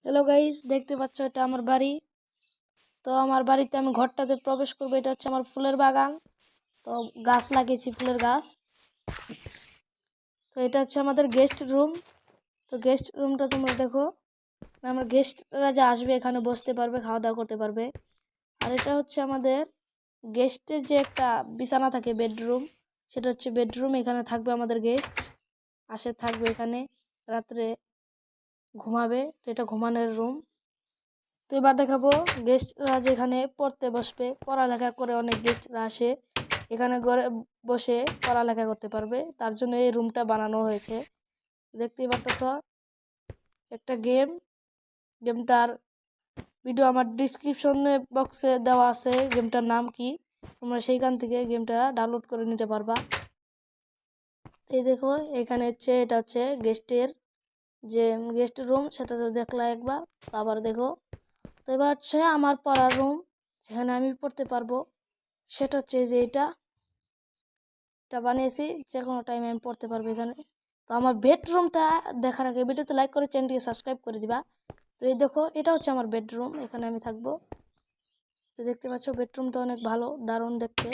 Hello guys, দেখতে পাচ্ছ এটা আমার বাড়ি। তো আমার বাড়িতে আমি ঘরটাতে প্রবেশ করবো। এটা হচ্ছে আমার ফুলের বাগান। তো গাছ লাগিয়েছি, ফুলের গাছ। তো এটা হচ্ছে আমাদের গেস্ট রুম। তো গেস্ট রুমটা তোমরা দেখো, আমার গেস্টরা যে আসবে এখানে বসতে পারবে, খাওয়া দাওয়া করতে পারবে। আর এটা হচ্ছে আমাদের গেস্টের যে একটা বিছানা থাকে, বেডরুম, সেটা হচ্ছে বেডরুম। এখানে থাকবে আমাদের গেস্ট, আসে থাকবে এখানে, রাত্রে ঘুমাবে। তো এটা ঘুমানোর রুম। তো এবার দেখাবো গেস্টরা যেখানে পড়তে বসবে, পড়ালেখা করে। অনেক গেস্টরা আসে এখানে ঘরে বসে পড়ালেখা করতে পারবে, তার জন্য এই রুমটা বানানো হয়েছে। দেখতেই পারতেছ একটা গেমটার ভিডিও আমার ডিসক্রিপশনে বক্সে দেওয়া আছে। গেমটার নাম কি, তোমরা সেইখান থেকে গেমটা ডাউনলোড করে নিতে পারবা। এই দেখো এখানে হচ্ছে, এটা হচ্ছে গেস্টের যে গেস্ট রুম, সেটা তো দেখলা একবার। আবার দেখো। তো এবার হচ্ছে আমার পড়ার রুম, যেখানে আমি পড়তে পারবো। সেটা হচ্ছে যে এটা বানিয়েছি, যে কোনো টাইমে আমি পড়তে পারবো এখানে। তো আমার বেডরুমটা দেখার আগে ভিডিওতে লাইক করে চ্যানেলটিকে সাবস্ক্রাইব করে দিবা। তো এই দেখো, এটা হচ্ছে আমার বেডরুম, এখানে আমি থাকবো। তো দেখতে পাচ্ছ বেডরুমটা অনেক ভালো, দারুণ দেখতে।